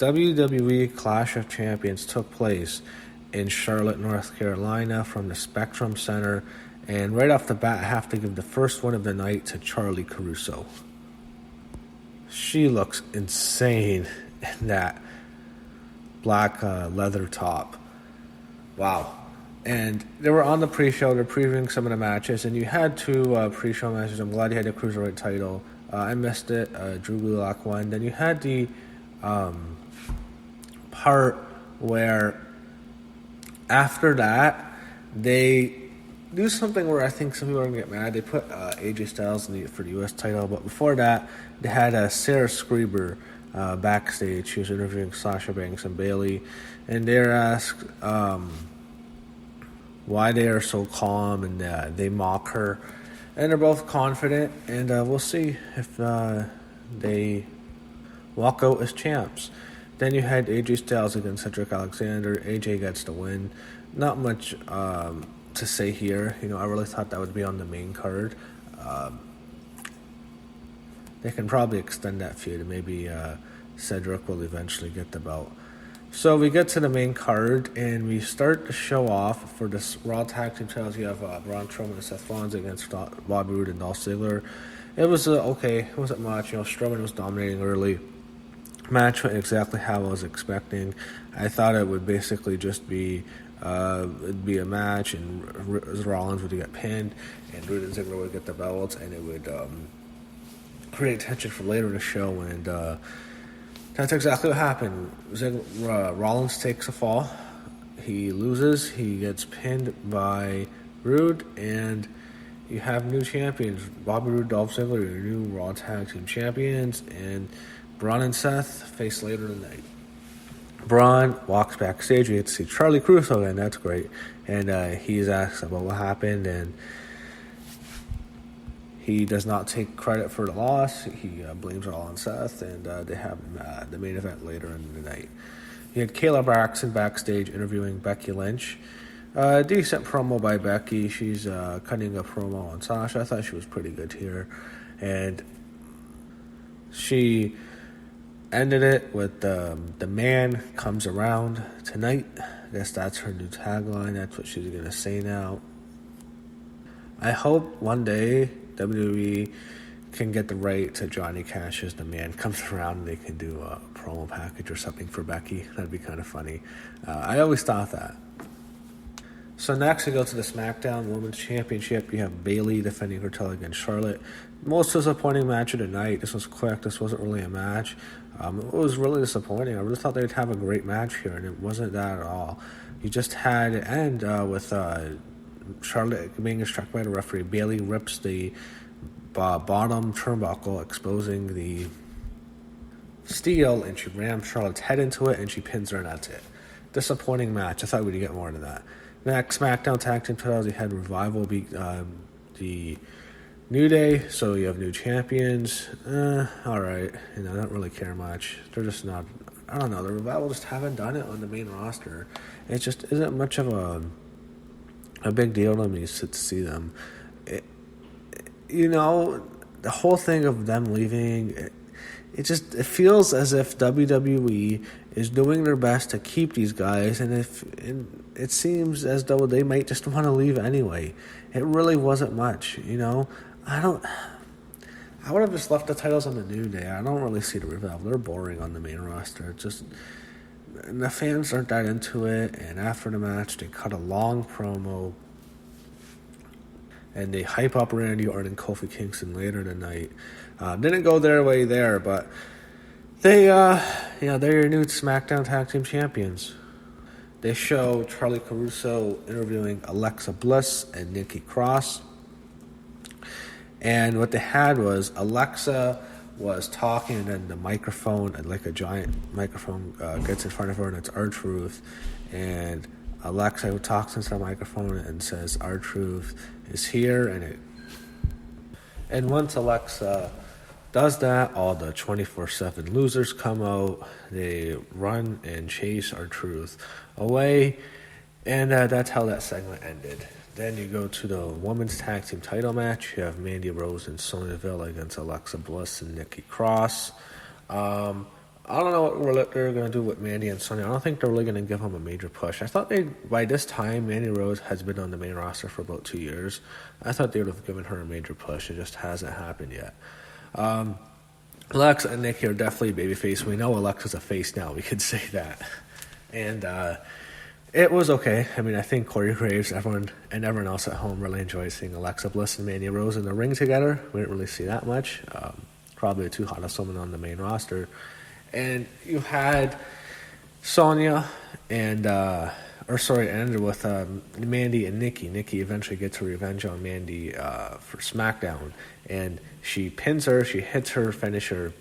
WWE Clash of Champions took place in Charlotte, North Carolina from the Spectrum Center. And right off the bat, I have to give the first one of the night to Charly Caruso. She looks insane in that black leather top. Wow. And they were on the pre-show. They're previewing some of the matches. And you had two pre-show matches. I'm glad you had the Cruiserweight title. I missed it. Drew Gulak won. Then you had the part where after that, they do something where I think some people are going to get mad. They put AJ Styles for the U.S. title. But before that, they had Sarah Screeber backstage. She was interviewing Sasha Banks and Bayley. And they're asked why they are so calm, and they mock her. And they're both confident. And we'll see if they walk out as champs. Then you had AJ Styles against Cedric Alexander. AJ gets the win. Not much to say here. You know, I really thought that would be on the main card. They can probably extend that feud, and maybe Cedric will eventually get the belt. So we get to the main card, and we start to show off for this Raw Tag Team titles. You have Braun Strowman and Seth Rollins against Bobby Roode and Dolph Ziggler. It was okay. It wasn't much. You know, Strowman was dominating early. Match went exactly how I was expecting. I thought it would basically just be it'd be a match, and Rollins would get pinned, and Roode and Ziggler would get the belts, and it would create tension for later in the show. And that's exactly what happened. Rollins takes a fall. He loses. He gets pinned by Roode, and you have new champions. Bobby Roode, Dolph Ziggler, your new Raw Tag Team champions, and Braun and Seth face later in the night. Braun walks backstage. We get to see Charly Caruso again. That's great. And he's asked about what happened, and he does not take credit for the loss. He blames it all on Seth, and they have the main event later in the night. You had Kayla Braxton backstage interviewing Becky Lynch. Decent promo by Becky. She's cutting a promo on Sasha. I thought she was pretty good here. And she ended it with the man comes around tonight. I guess that's her new tagline. That's what she's going to say now. I hope one day WWE can get the right to Johnny Cash's The Man Comes Around, and they can do a promo package or something for Becky. That'd be kind of funny. I always thought that. So next we go to the SmackDown Women's Championship. You have Bayley defending her title against Charlotte. Most disappointing match of the night. This was quick. This wasn't really a match. It was really disappointing. I really thought they'd have a great match here, and it wasn't that at all. You just had it end with Charlotte being struck by the referee. Bayley rips the bottom turnbuckle, exposing the steel, and she rams Charlotte's head into it, and she pins her, and that's it. Disappointing match. I thought we'd get more into that. Next, SmackDown Tag Team titles, you had Revival beat the New Day, so you have new champions. Alright. You know, I don't really care much. They're just not, I don't know, the Revival just haven't done it on the main roster. It just isn't much of a big deal to me to see them. You know, the whole thing of them leaving, it feels as if WWE is doing their best to keep these guys, and it seems as though they might just want to leave anyway. It really wasn't much, you know. I would have just left the titles on the New Day. I don't really see the Revival. They're boring on the main roster. And the fans aren't that into it. And after the match, they cut a long promo, and they hype up Randy Orton and Kofi Kingston later in the night. Didn't go their way there, but they're your new SmackDown Tag Team Champions. They show Charly Caruso interviewing Alexa Bliss and Nikki Cross. And what they had was Alexa was talking, and then the microphone, like a giant microphone, gets in front of her, and it's R-Truth. And Alexa talks into the microphone and says, R-Truth is here. And once Alexa does that, all the 24/7 losers come out. They run and chase R-Truth away. And that's how that segment ended. Then you go to the women's tag team title match. You have Mandy Rose and Sonya Deville against Alexa Bliss and Nikki Cross. I don't know what they're going to do with Mandy and Sonya. I don't think they're really going to give them a major push. I thought by this time, Mandy Rose has been on the main roster for about 2 years. I thought they would have given her a major push. It just hasn't happened yet. Alexa and Nikki are definitely babyface. We know Alexa's a face now. We could say that. And it was okay. I mean, I think Corey Graves, everyone else at home really enjoyed seeing Alexa Bliss and Mandy Rose in the ring together. We didn't really see that much. Probably the two hottest women on the main roster. And you had Sonya ended with Mandy and Nikki. Nikki eventually gets her revenge on Mandy for SmackDown. And she pins her, she hits her finisher,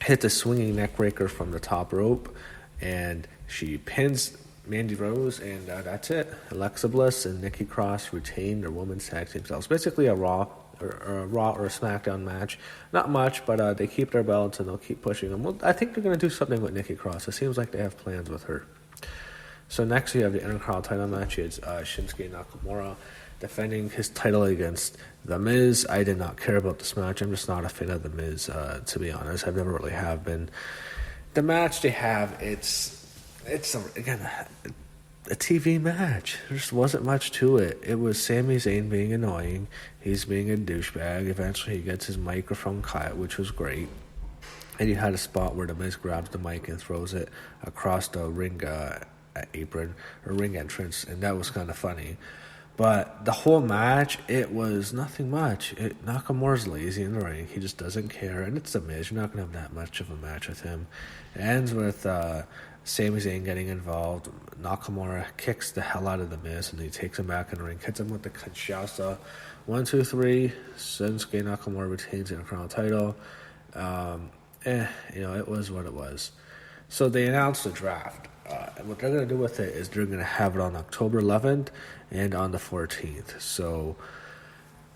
hits a swinging neck breaker from the top rope, and she pins Mandy Rose, and that's it. Alexa Bliss and Nikki Cross retain their women's tag team titles. Basically a Raw or a SmackDown match. Not much, but they keep their belts and they'll keep pushing them. Well, I think they're going to do something with Nikki Cross. It seems like they have plans with her. So next you have the Intercontinental title match. It's Shinsuke Nakamura defending his title against The Miz. I did not care about this match. I'm just not a fan of The Miz, to be honest. I've never really have been. The match they have, it's a TV match. There just wasn't much to it. It was Sami Zayn being annoying. He's being a douchebag. Eventually he gets his microphone cut, which was great. And you had a spot where The Miz grabs the mic and throws it across the ring apron or ring entrance, and that was kind of funny. But the whole match, it was nothing much. Nakamura's lazy in the ring. He just doesn't care, and it's The Miz. You're not going to have that much of a match with him. It ends with Sami Zayn getting involved. Nakamura kicks the hell out of The Miz, and he takes him back in the ring, hits him with the Kinshasa. 1, 2, 3. Shinsuke Nakamura retains the Intercontinental title. It was what it was. So they announced the draft. And what they're going to do with it is they're going to have it on October 11th and on the 14th. So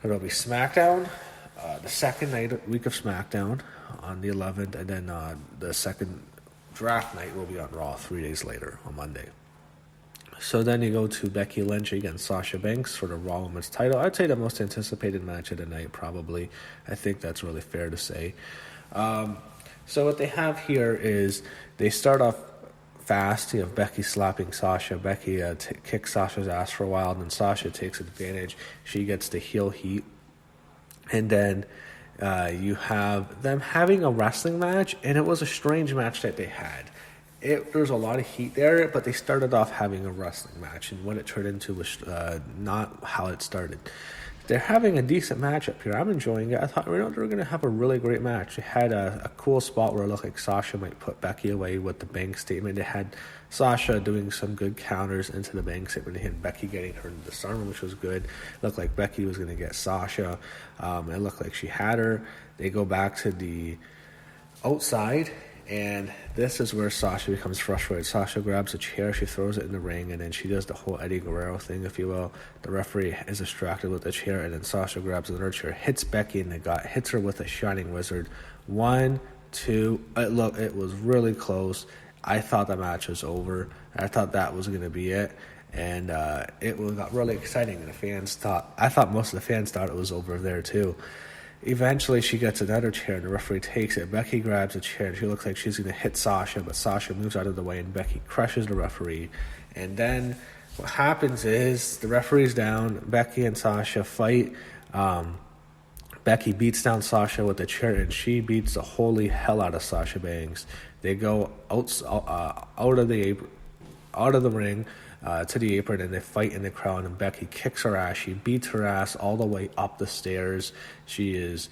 it'll be SmackDown, the second week of SmackDown on the 11th, and then the second draft night will be on Raw 3 days later on Monday. So then you go to Becky Lynch against Sasha Banks for the Raw Women's title. I'd say the most anticipated match of the night, probably. I think that's really fair to say. So what they have here is they start off fast. You have Becky slapping Sasha. Becky kicks Sasha's ass for a while, and then Sasha takes advantage. She gets the heel heat. And then you have them having a wrestling match, and it was a strange match that they had. There's a lot of heat there, but they started off having a wrestling match, and what it turned into was not how it started. They're having a decent matchup here. I'm enjoying it. I thought they were going to have a really great match. They had a cool spot where it looked like Sasha might put Becky away with the bank statement. They had Sasha doing some good counters into the bank statement. They had Becky getting her into the disarm, which was good. It looked like Becky was going to get Sasha. It looked like she had her. They go back to the outside, and this is where Sasha becomes frustrated. Sasha grabs a chair, she throws it in the ring, and then she does the whole Eddie Guerrero thing, if you will. The referee is distracted with the chair, and then Sasha grabs another chair, hits Becky in the gut, hits her with a Shining Wizard. 1, 2, it was really close. I thought the match was over. I thought that was going to be it. And it got really exciting, and I thought most of the fans thought it was over there too. Eventually, she gets another chair, and the referee takes it. Becky grabs a chair, and she looks like she's going to hit Sasha, but Sasha moves out of the way, and Becky crushes the referee. And then what happens is the referee's down. Becky and Sasha fight. Becky beats down Sasha with the chair, and she beats the holy hell out of Sasha Banks. They go out of the ring to the apron, and they fight in the crowd, and Becky kicks her ass. She beats her ass all the way up the stairs. She is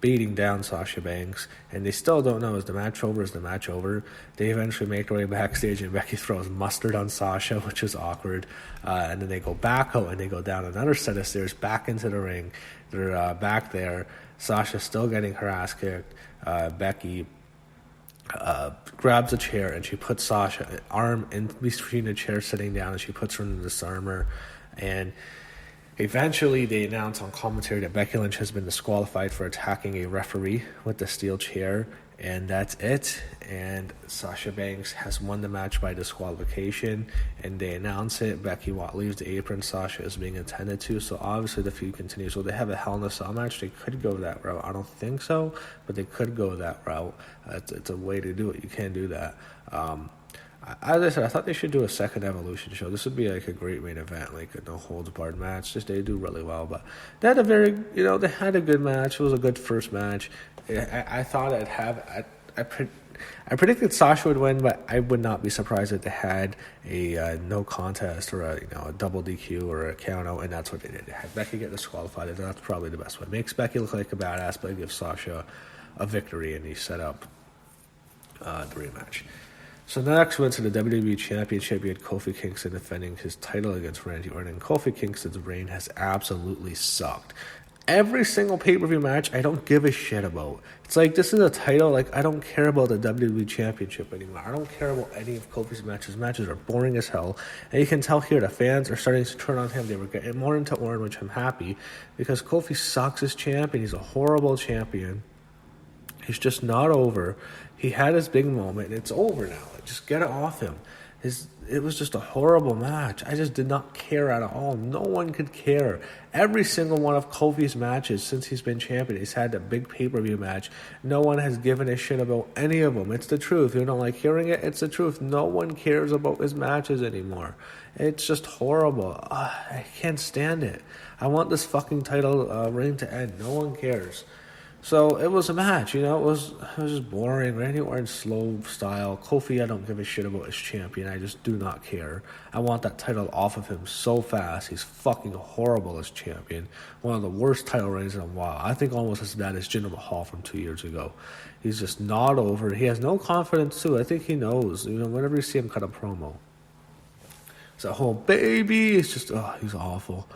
beating down Sasha Banks, and they still don't know, is the match over? They eventually make their way backstage, and Becky throws mustard on Sasha, which is awkward. And then they go back out, and they go down another set of stairs back into the ring. They're back there. Sasha's still getting her ass kicked. Becky grabs a chair, and she puts Sasha's arm in between the chair sitting down, and she puts her in the disarmer. And eventually they announce on commentary that Becky Lynch has been disqualified for attacking a referee with the steel chair. And that's it. And Sasha Banks has won the match by disqualification, and they announce it. Becky leaves the apron. Sasha is being attended to, so obviously the feud continues. Will they have a Hell in a Cell match? They could go that route. I don't think so, but they could go that route. It's a way to do it. You can't do that. As I said, I thought they should do a second Evolution show. This would be like a great main event, like a no-holds-barred match. Just they do really well, but they had they had a good match. It was a good first match. I thought I'd have. I predicted Sasha would win, but I would not be surprised if they had a no contest or a double DQ or a count out, and that's what they did. They had Becky get disqualified, and that's probably the best way. Makes Becky look like a badass, but gives Sasha a victory, and he set up the rematch. So next, we went to the WWE Championship. We had Kofi Kingston defending his title against Randy Orton. Kofi Kingston's reign has absolutely sucked. Every single pay-per-view match, I don't give a shit about. It's like, this is a title, like, I don't care about the WWE Championship anymore. I don't care about any of Kofi's matches. Matches are boring as hell. And you can tell here, the fans are starting to turn on him. They were getting more into Orton, which I'm happy, because Kofi sucks as champion. He's a horrible champion. He's just not over. He had his big moment, and it's over now. Just get it off him. It was just a horrible match. I just did not care at all. No one could care. Every single one of Kofi's matches since he's been champion, he's had a big pay-per-view match. No one has given a shit about any of them. It's the truth. You don't like hearing it? It's the truth. No one cares about his matches anymore. It's just horrible. I can't stand it. I want this fucking title reign to end. No one cares. So it was a match, it was just boring. Randy Orton's slow style. Kofi, I don't give a shit about as champion. I just do not care. I want that title off of him so fast. He's fucking horrible as champion. One of the worst title reigns in a while. I think almost as bad as Jinder Mahal from 2 years ago. He's just not over. He has no confidence too. I think he knows. Whenever you see him cut a promo, it's a whole baby. It's just he's awful.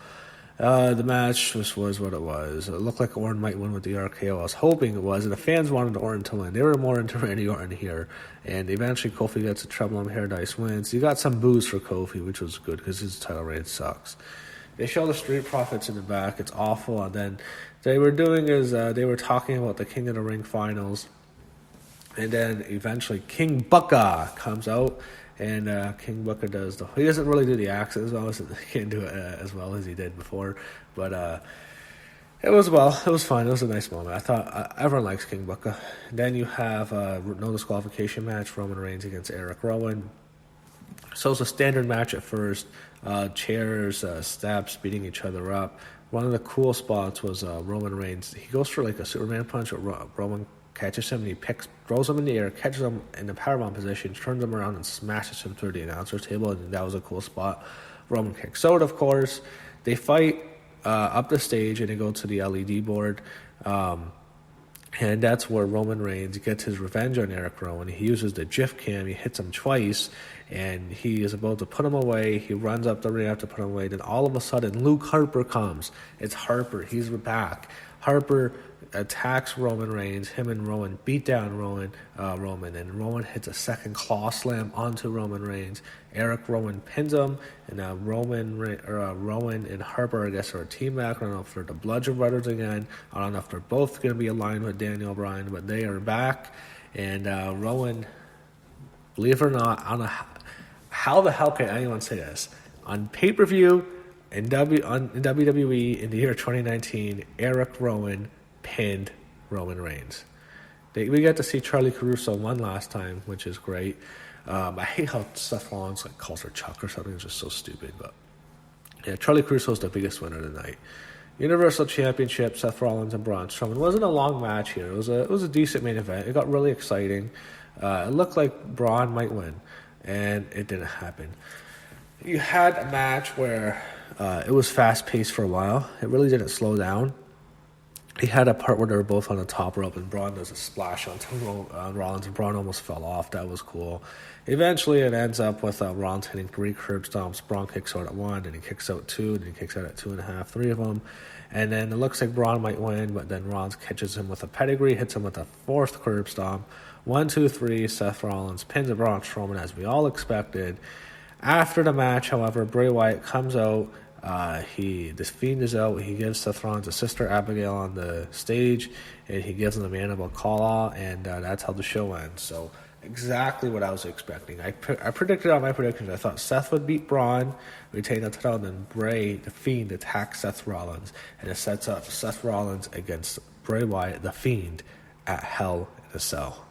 The match just was what it was. It looked like Orton might win with the RKO. I was hoping it was, and the fans wanted Orton to win. They were more into Randy Orton here, and eventually Kofi gets a Trouble in Paradise wins. You got some boos for Kofi, which was good because his title reign sucks. They show the Street Profits in the back. It's awful, and then they were talking about the King of the Ring finals, and then eventually King Booker comes out. And King Booker he doesn't really do the accent as well, he can't do it as well as he did before, but it was fun. It was a nice moment. I thought everyone likes King Booker. Then you have no disqualification match, Roman Reigns against Eric Rowan. So it's a standard match at first, chairs, steps, beating each other up. One of the cool spots was Roman Reigns. He goes for like a Superman punch, but Roman catches him, and he throws him in the air, catches him in the powerbomb position, turns him around, and smashes him through the announcer's table, and that was a cool spot. Roman kicks out, of course. They fight up the stage, and they go to the LED board, and that's where Roman Reigns gets his revenge on Eric Rowan. He uses the GIF cam, he hits him twice, and he is about to put him away. He runs up the ring after put him away, then all of a sudden, Luke Harper comes. It's Harper. He's back. Harper attacks Roman Reigns. Him and Rowan beat down Roman, and Rowan hits a second claw slam onto Roman Reigns. Eric Rowan pins him, and now Rowan and Harper, I guess, are a team back. I don't know if they're the Bludgeon Brothers again. I don't know if they're both going to be aligned with Daniel Bryan, but they are back. And Rowan, believe it or not, I don't know how the hell can anyone say this on pay-per-view in WWE in the year 2019. Eric Rowan pinned Roman Reigns. We got to see Charlie Caruso one last time, which is great. I hate how Seth Rollins calls her Chuck or something. It's just so stupid. But yeah, Charlie Caruso is the biggest winner tonight. Universal Championship, Seth Rollins and Braun Strowman. It wasn't a long match here. It was a decent main event. It got really exciting. It looked like Braun might win, and it didn't happen. You had a match where it was fast-paced for a while. It really didn't slow down. He had a part where they were both on the top rope, and Braun does a splash onto Rollins, and Braun almost fell off. That was cool. Eventually, it ends up with Rollins hitting 3 curb stomps. Braun kicks out at 1, then he kicks out 2, then he kicks out at 2.5, 3 of them. And then it looks like Braun might win, but then Rollins catches him with a pedigree, hits him with a 4th curb stomp. 1, 2, 3, Seth Rollins pins Braun Strowman as we all expected. After the match, however, Bray Wyatt comes out. This Fiend is out. He gives Seth Rollins a sister Abigail on the stage, and he gives him the mandible call out, and that's how the show ends. So exactly what I was expecting. I predicted on my predictions. I thought Seth would beat Braun, retain the title, and then Bray, the Fiend, attack Seth Rollins, and it sets up Seth Rollins against Bray Wyatt, the Fiend, at Hell in a Cell.